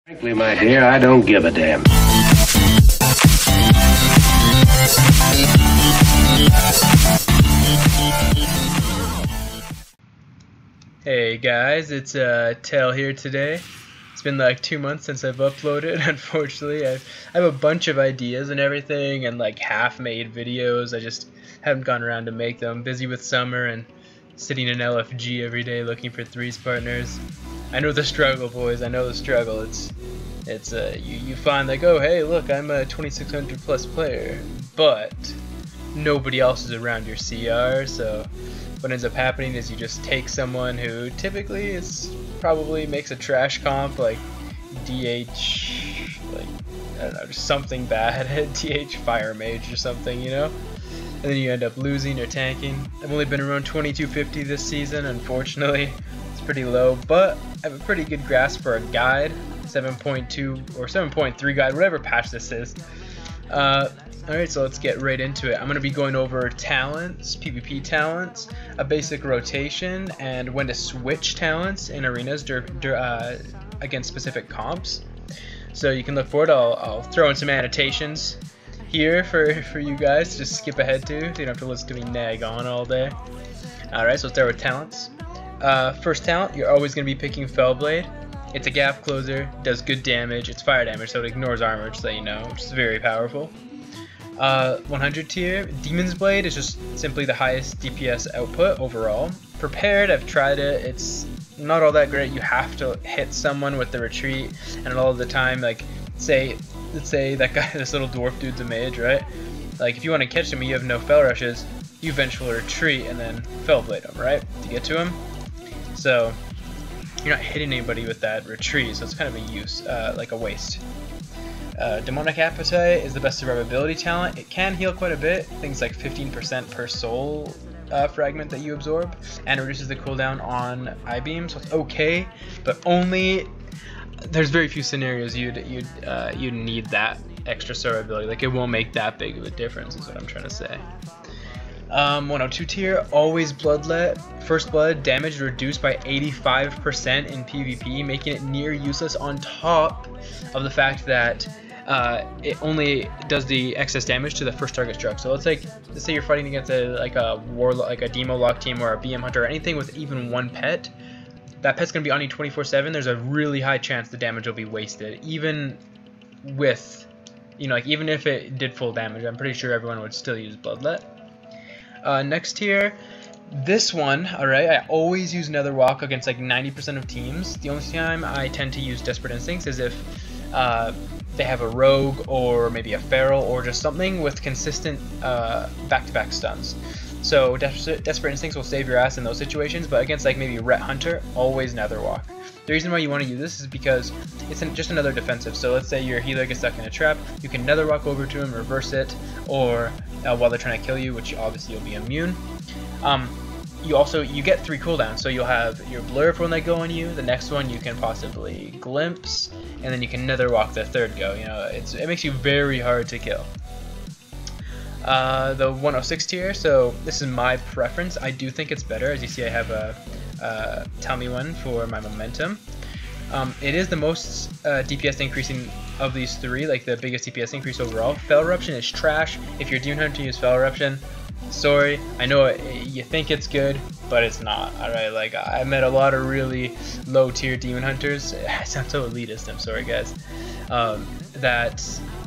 Frankly, my dear, I don't give a damn. Hey guys, it's Tel here today. It's been like 2 months since I've uploaded. Unfortunately, I have a bunch of ideas and everything, and like half-made videos. I just haven't gone around to make them. Busy with summer and sitting in LFG every day looking for threes partners. I know the struggle, boys. I know the struggle. It's you find like, oh hey, look, I'm a 2600 plus player, but nobody else is around your CR. So what ends up happening is you just take someone who typically is probably makes a trash comp like DH, like I don't know, just something bad, DH Fire Mage or something, you know, and then you end up losing or tanking. I've only been around 2250 this season, unfortunately. It's pretty low, but I have a pretty good grasp for a guide, 7.2 or 7.3 guide, whatever patch this is. Alright, so let's get right into it. I'm going to be going over talents, PvP talents, a basic rotation, and when to switch talents in arenas against specific comps. So you can look forward. I'll throw in some annotations here for you guys to just skip ahead to, so you don't have to listen to me nag on all day. Alright, so let's start with talents. First talent, you're always going to be picking Fellblade. It's a gap closer, does good damage, it's fire damage, so it ignores armor, just so you know, which is very powerful. 100 tier, Demon's Blade is just simply the highest DPS output overall. Prepared, I've tried it, it's not all that great. You have to hit someone with the retreat, and all of the time, like, let's say that guy, this little dwarf dude's a mage, right? Like, if you want to catch him and you have no fell rushes, you eventually retreat and then Fellblade him, right? To get to him. So you're not hitting anybody with that retreat, so it's kind of a use, like a waste. Demonic Appetite is the best survivability talent. It can heal quite a bit, things like 15% per soul fragment that you absorb, and it reduces the cooldown on I-beam, so it's okay, but only there's very few scenarios you'd need that extra survivability. Like, it won't make that big of a difference, is what I'm trying to say. 102 tier, always Bloodlet. First blood damage reduced by 85% in PvP, making it near useless, on top of the fact that it only does the excess damage to the first target struck. So let's say you're fighting against a Demo Lock team or a BM Hunter or anything with even one pet. That pet's gonna be on you 24/7. There's a really high chance the damage will be wasted, even with, you know, like, even if it did full damage. I'm pretty sure everyone would still use Bloodlet. Next tier, this one, alright, I always use Nether Walk against like 90% of teams. The only time I tend to use Desperate Instincts is if they have a rogue or maybe a feral or just something with consistent back-to-back stuns. So Desperate Instincts will save your ass in those situations, but against like maybe Ret Hunter, always Nether Walk. The reason why you want to use this is because it's just another defensive. So let's say your healer gets stuck in a trap, you can Nether Walk over to him, reverse it, or while they're trying to kill you, which obviously you'll be immune. You get 3 cooldowns, so you'll have your blur for when they go on you, the next one you can possibly glimpse, and then you can Nether Walk the third go. You know, it makes you very hard to kill. The 106 tier, so this is my preference. I do think it's better. As you see, I have a Tell Me One for my momentum. It is the most DPS increasing of these 3, like the biggest DPS increase overall. Fell Eruption is trash. If you're Demon Hunter, use Fell Eruption. Sorry, I know you think it's good, but it's not. Alright, like, I met a lot of really low tier Demon Hunters. I sound so elitist, I'm sorry guys. That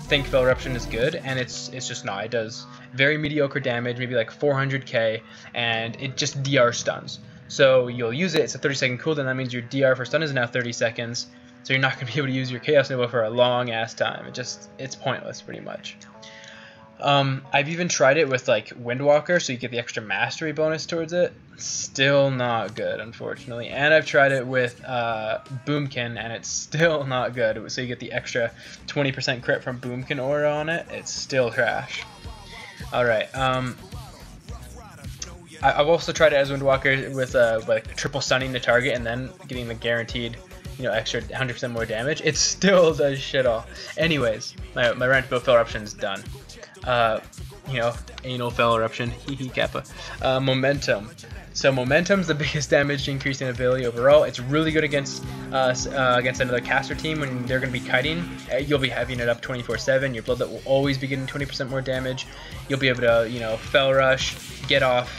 think Fell Eruption is good, and it's just not. It does very mediocre damage, maybe like 400k, and it just DR stuns. So you'll use it, it's a 30-second cooldown, that means your DR for stun is now 30 seconds, so you're not going to be able to use your Chaos Nova for a long ass time. It's pointless pretty much. I've even tried it with like Windwalker, so you get the extra mastery bonus towards it. Still not good, unfortunately. And I've tried it with Boomkin, and it's still not good. So you get the extra 20% crit from Boomkin aura on it. It's still trash. Alright, I've also tried it as Windwalker with like triple stunning the target and then getting the guaranteed, you know, extra 100% more damage. It still does shit all. Anyways, my rant about Fell Eruption is done. you know, anal fell eruption, hee kappa. Momentum. So momentum's the biggest damage increasing ability overall. It's really good against another caster team when they're going to be kiting. You'll be having it up 24/7. Your bloodlet will always be getting 20% more damage. You'll be able to, you know, fell rush, get off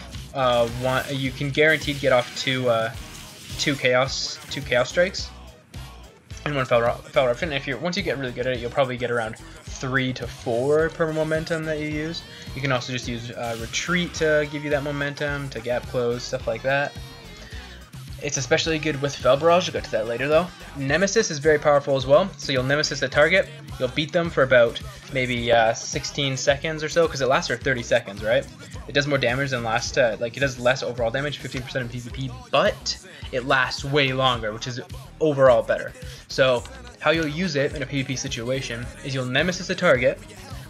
one. You can guaranteed get off two chaos strikes and one fell eruption. If once you get really good at it, you'll probably get around 3 to 4 per momentum that you use. You can also just use retreat to give you that momentum, to gap close, stuff like that. It's especially good with Fel Barrage. We'll get to that later though. Nemesis is very powerful as well. So you'll Nemesis the target, you'll beat them for about maybe 16 seconds or so, because it lasts for 30 seconds, right? It does more damage than last, like it does less overall damage, 15% in PvP, but it lasts way longer, which is overall better. So how you'll use it in a PvP situation is you'll Nemesis the target,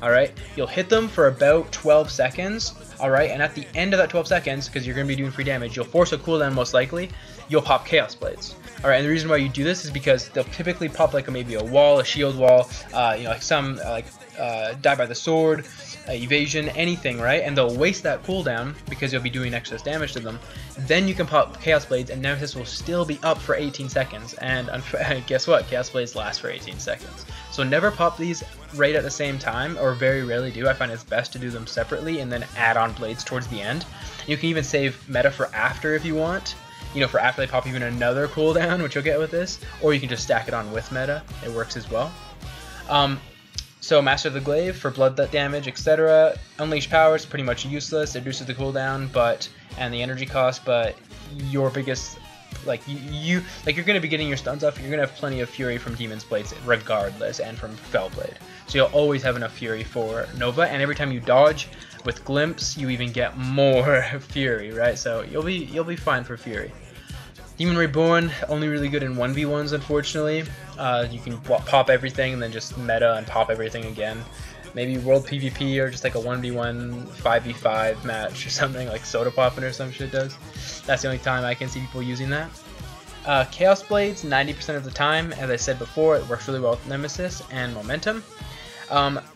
alright? You'll hit them for about 12 seconds, alright? And at the end of that 12 seconds, because you're going to be doing free damage, you'll force a cooldown most likely, you'll pop Chaos Blades. Alright, and the reason why you do this is because they'll typically pop like maybe a wall, a shield wall, you know, like some die by the sword, evasion, anything, right? And they'll waste that cooldown because you'll be doing excess damage to them. Then you can pop Chaos Blades and Nemesis will still be up for 18 seconds. And guess what? Chaos Blades last for 18 seconds. So never pop these right at the same time, or very rarely do. I find it's best to do them separately and then add on blades towards the end. You can even save meta for after if you want. You know, for after they pop even another cooldown, which you'll get with this. Or you can just stack it on with meta. It works as well. So Master of the Glaive for blood damage, etc. Unleash Power is pretty much useless. It reduces the cooldown, and the energy cost, but your biggest, like you're going to be getting your stuns off. You're going to have plenty of Fury from Demon's Blades regardless, and from Fellblade. So you'll always have enough Fury for Nova, and every time you dodge with Glimpse, you even get more Fury, right? So you'll be fine for Fury. Demon Reborn, only really good in 1v1s, unfortunately. You can pop everything and then just meta and pop everything again. Maybe World PvP or just like a 1v1 5v5 match or something, like Soda Poppin' or some shit does. That's the only time I can see people using that. Chaos Blades, 90% of the time, as I said before, it works really well with Nemesis and Momentum.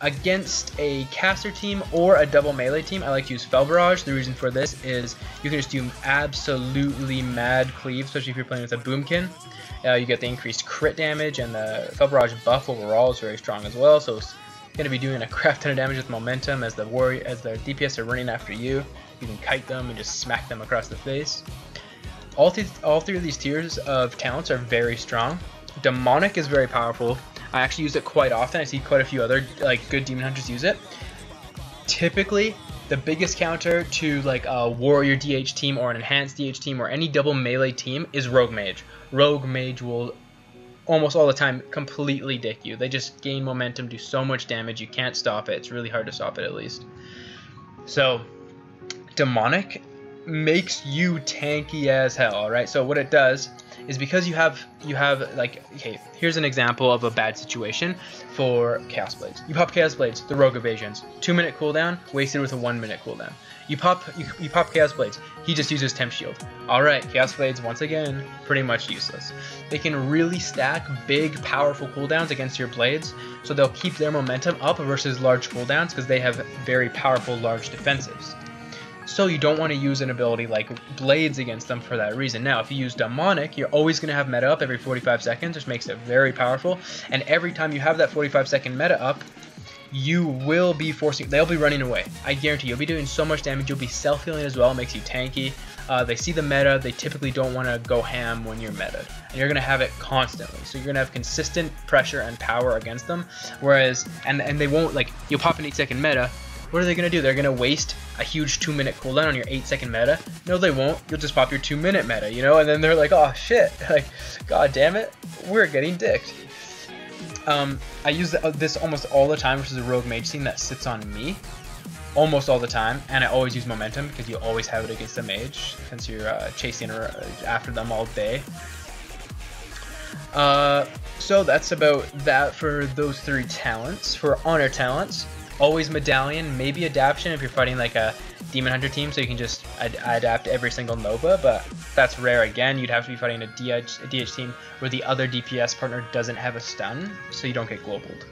Against a caster team or a double melee team, I like to use Fel Barrage. The reason for this is you can just do absolutely mad cleave, especially if you're playing with a Boomkin. You get the increased crit damage, and the Fel Barrage buff overall is very strong as well. So it's going to be doing a crap ton of damage with Momentum as the DPS are running after you. You can kite them and just smack them across the face. All three of these tiers of talents are very strong. Demonic is very powerful. I actually use it quite often. I see quite a few other good demon hunters use it. Typically, the biggest counter to like a warrior DH team or an enhanced DH team or any double melee team is Rogue Mage. Rogue Mage will almost all the time completely dick you. They just gain momentum, do so much damage, you can't stop it. It's really hard to stop it, at least. So Demonic makes you tanky as hell, alright? So what it does is, because you have like, okay, here's an example of a bad situation for Chaos Blades. You pop Chaos Blades, the Rogue Evasions, 2-minute cooldown, wasted with a 1-minute cooldown. You pop Chaos Blades, he just uses Temp Shield. Alright, Chaos Blades, once again, pretty much useless. They can really stack big, powerful cooldowns against your blades, so they'll keep their momentum up versus large cooldowns, because they have very powerful, large defensives. So you don't want to use an ability like Blades against them for that reason. Now, if you use Demonic, you're always going to have meta up every 45 seconds, which makes it very powerful. And every time you have that 45-second meta up, you will be they'll be running away. I guarantee you'll be doing so much damage. You'll be self-healing as well, makes you tanky. They see the meta, they typically don't want to go ham when you're meta. And you're going to have it constantly. So you're going to have consistent pressure and power against them. Whereas, and they won't, like, you'll pop an 8-second meta. What are they going to do? They're going to waste a huge 2-minute cooldown on your 8-second meta? No, they won't. You'll just pop your 2-minute meta, you know? And then they're like, oh, shit. Like, god damn it. We're getting dicked. I use this almost all the time, which is a Rogue Mage team that sits on me. Almost all the time. And I always use Momentum, because you always have it against the mage, since you're chasing after them all day. So that's about that for those 3 talents. For honor talents, always Medallion, maybe Adaption if you're fighting like a Demon Hunter team, so you can just adapt every single Nova, but that's rare again. You'd have to be fighting a DH team where the other DPS partner doesn't have a stun, so you don't get globaled.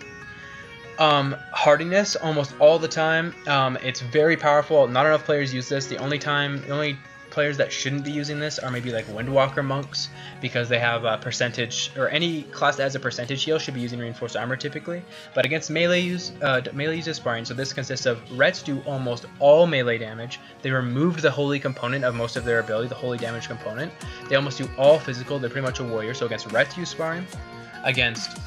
Hardiness almost all the time. It's very powerful. Not enough players use this. The only players that shouldn't be using this are maybe like Windwalker monks, because they have a percentage, or any class that has a percentage heal should be using reinforced armor typically. But against melee uses sparring, so this consists of Rets do almost all melee damage. They removed the holy component of most of their ability, the holy damage component. They almost do all physical. They're pretty much a warrior. So against Rets use sparring, against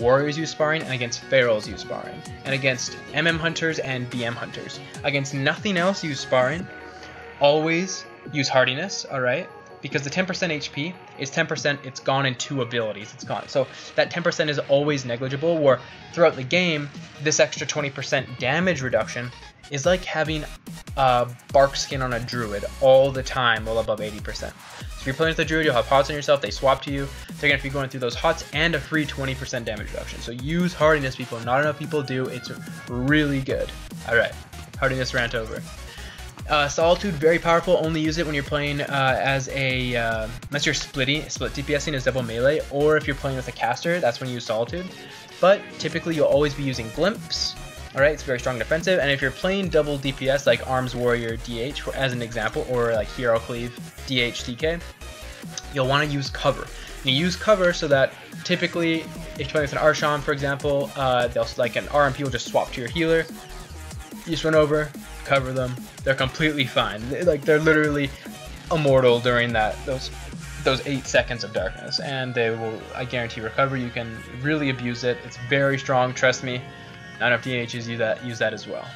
warriors use sparring, and against ferals use sparring, and against MM hunters and BM hunters. Against nothing else use sparring. Always use hardiness, alright? Because the 10% HP is 10%, it's gone in 2 abilities, it's gone. So that 10% is always negligible, where throughout the game, this extra 20% damage reduction is like having bark skin on a druid all the time while above 80%. So if you're playing with a druid, you'll have hots on yourself, they swap to you, they're going to be going through those hots and a free 20% damage reduction. So use hardiness, people. Not enough people do, it's really good. Alright, hardiness rant over. Solitude, very powerful. Only use it when you're playing as a unless you're split DPSing as double melee, or if you're playing with a caster, that's when you use Solitude. But typically you'll always be using Glimpse. Alright, it's very strong defensive, and if you're playing double DPS like Arms Warrior DH as an example, or like Hero Cleave DH DK, you'll want to use cover. You use cover so that typically if you're playing with an Archon, for example, they'll, like an RMP will just swap to your healer. You just run over, cover them, they're completely fine. They're literally immortal during those 8 seconds of darkness, and they will, I guarantee, recover. You can really abuse it. It's very strong, trust me. Not enough DHs use that as well.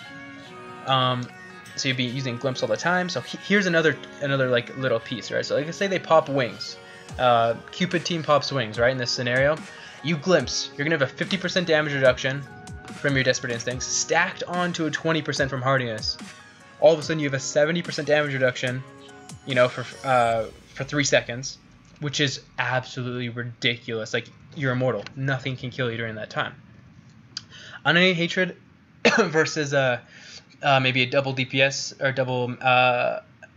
So you'd be using Glimpse all the time. So here's another like little piece, right? So like, let's say they pop wings. Cupid team pops wings, right? In this scenario, you Glimpse. You're gonna have a 50% damage reduction from your Desperate Instincts, stacked onto a 20% from Hardiness. All of a sudden, you have a 70% damage reduction, you know, for 3 seconds, which is absolutely ridiculous. Like, you're immortal. Nothing can kill you during that time. Unending Hatred versus maybe a double DPS or double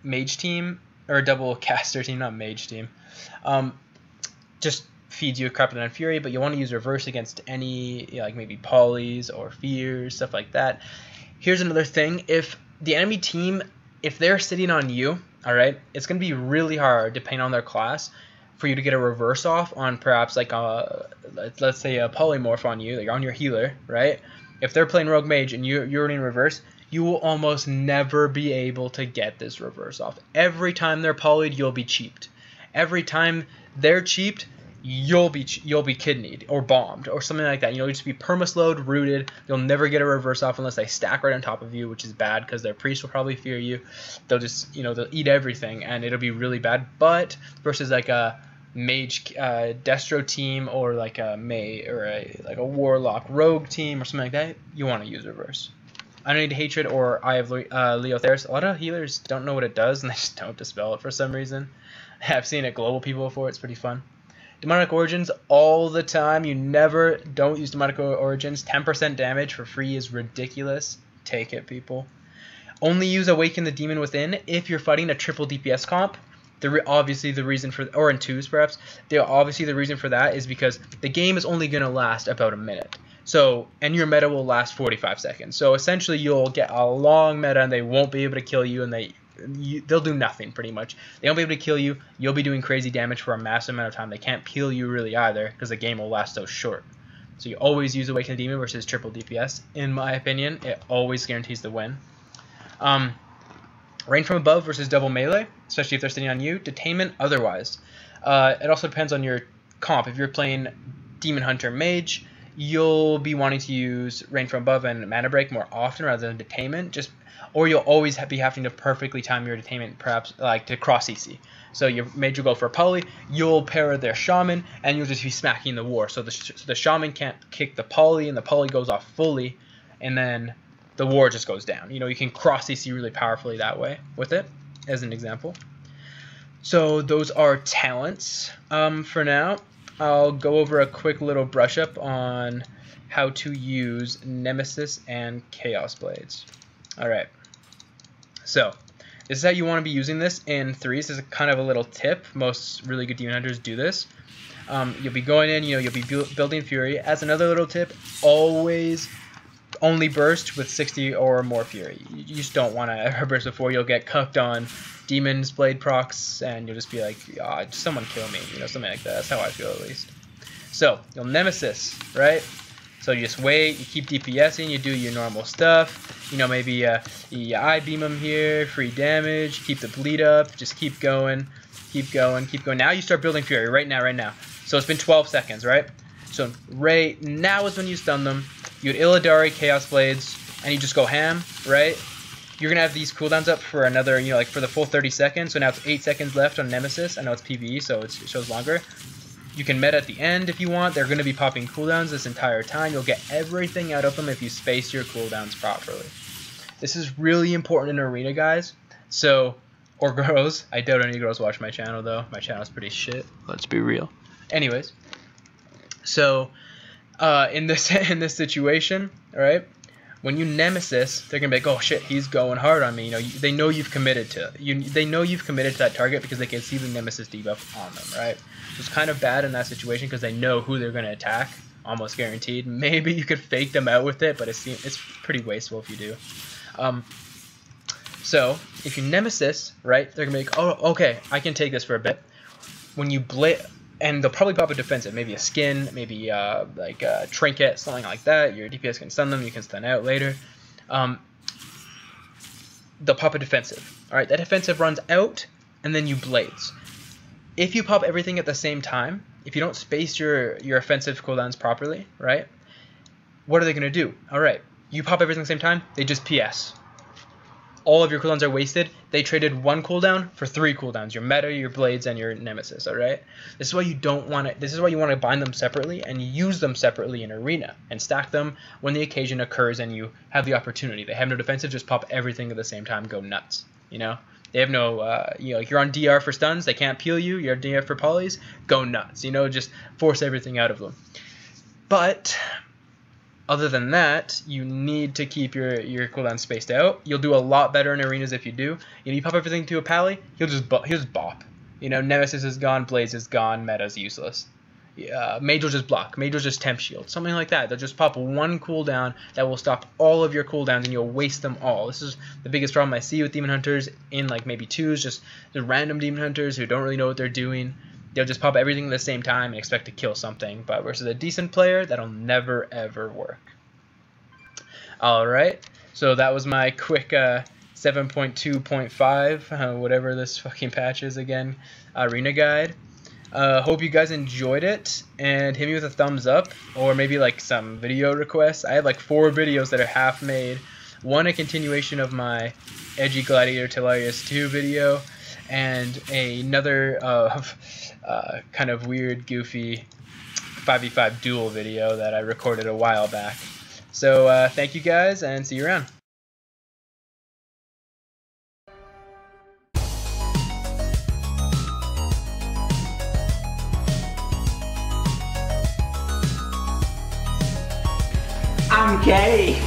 mage team, or a double caster team, not mage team. Just feeds you a crap ton of fury, but you want to use reverse against any, you know, like maybe polys or fears, stuff like that. Here's another thing: if the enemy team, if they're sitting on you, all right, it's going to be really hard, depending on their class, for you to get a reverse off on perhaps like let's say a polymorph on you, like on your healer, right? If they're playing rogue mage and you're in reverse, you will almost never be able to get this reverse off. Every time they're polyed, you'll be cheaped. Every time they're cheaped, you'll be kidneyed or bombed or something like that. You know, you'll just be permaslowed, rooted. You'll never get a reverse off unless they stack right on top of you, which is bad because their priest will probably fear you. They'll just, you know, they'll eat everything and it'll be really bad. But versus like a mage destro team, or like a like a warlock rogue team or something like that, you want to use reverse. Unending Hatred or Eye of Leotheris. A lot of healers don't know what it does and they just don't dispel it for some reason. I've seen it global people before. It's pretty fun. Demonic Origins all the time. Don't use Demonic Origins. 10% damage for free is ridiculous. Take it, people. Only use Awaken the Demon Within if you're fighting a triple DPS comp. Obviously the reason for, or in twos perhaps, obviously the reason for that is because the game is only going to last about a minute. So, and your meta will last 45 seconds. So essentially you'll get a long meta and they won't be able to kill you, and they'll do nothing pretty much. They won't be able to kill you. You'll be doing crazy damage for a massive amount of time. They can't peel you really either because the game will last so short. So you always use Awaken the Demon versus triple DPS. In my opinion, it always guarantees the win. Rain from Above versus double melee, especially if they're sitting on you. Detainment otherwise. It also depends on your comp. If you're playing Demon Hunter Mage, you'll be wanting to use Rain from Above and Mana Break more often rather than Detainment. Or you'll always be having to perfectly time your Detainment, perhaps like to cross CC. So your mage will go for a poly, you'll pair their shaman, and you'll just be smacking the war. So the shaman can't kick the poly, and the poly goes off fully, and then the war just goes down. You know, you can cross CC really powerfully that way with it, as an example. So those are talents. For now, I'll go over a quick little brush up on how to use Nemesis and Chaos Blades. Alright, so this is how you want to be using this in threes. This is kind of a little tip. Most really good demon hunters do this. You'll be going in, you know, you'll be building Fury. As another little tip, always only burst with 60 or more fury. You just don't want to ever burst before. You'll get cucked on Demon's Blade procs, and you'll just be like, oh, someone kill me, you know, something like that. That's how I feel, at least. So, you'll Nemesis, right? So you just wait, you keep DPSing, you do your normal stuff. You know, maybe you I-beam him here, free damage, keep the bleed up, just keep going, keep going, keep going. Now you start building fury, right now. So it's been 12 seconds, right? So right now is when you stun them. You had Illidari, Chaos Blades, and you just go ham, right? You're going to have these cooldowns up for another, you know, like for the full 30 seconds. So now it's 8 seconds left on Nemesis. I know it's PvE, so it shows longer. You can meta at the end if you want. They're going to be popping cooldowns this entire time. You'll get everything out of them if you space your cooldowns properly. This is really important in Arena, guys. So, or girls. I doubt any girls watch my channel, though. My channel's pretty shit. Let's be real. Anyways. So, in this situation, all right, when you Nemesis, they're gonna be like, oh shit, he's going hard on me. You know, they know you've committed to They know you've committed to that target because they can see the Nemesis debuff on them, right? So it's kind of bad in that situation because they know who they're gonna attack, almost guaranteed. Maybe you could fake them out with it, but it's pretty wasteful if you do. So if you Nemesis, right, they're gonna be like, oh, okay, I can take this for a bit. When you and they'll probably pop a defensive, maybe a skin, maybe like a trinket, something like that. Your DPS can stun them, you can stun out later. They'll pop a defensive. All right, that defensive runs out, and then you blades. If you pop everything at the same time, if you don't space your offensive cooldowns properly, right, what are they going to do? All right, you pop everything at the same time, they just PS. All of your cooldowns are wasted. They traded 1 cooldown for 3 cooldowns. Your meta, your blades, and your Nemesis, alright? This is why you don't want to. This is why you want to bind them separately and use them separately in Arena and stack them when the occasion occurs and you have the opportunity. They have no defensive, just pop everything at the same time, go nuts. You know? They have no you know, like you're on DR for stuns, they can't peel you, you're on DR for polys, go nuts. You know, just force everything out of them. But other than that, you need to keep your cooldown spaced out. You'll do a lot better in arenas if you do. You know, you pop everything to a pally, he'll just bop. You know, Nemesis is gone, Blaze is gone, meta's useless. Mage will just block. Mage will just temp shield. Something like that. They'll just pop 1 cooldown that will stop all of your cooldowns and you'll waste them all. This is the biggest problem I see with Demon Hunters in like maybe 2s, just the random Demon Hunters who don't really know what they're doing. They'll just pop everything at the same time and expect to kill something. But versus a decent player, that'll never, ever work. Alright, so that was my quick 7.2.5, whatever this fucking patch is again, Arena guide. Hope you guys enjoyed it, and hit me with a thumbs up, or maybe like some video requests. I have like 4 videos that are half made. One a continuation of my Edgy Gladiator Telarius 2 video, and another kind of weird, goofy 5v5 duel video that I recorded a while back. So thank you guys, and see you around. I'm gay.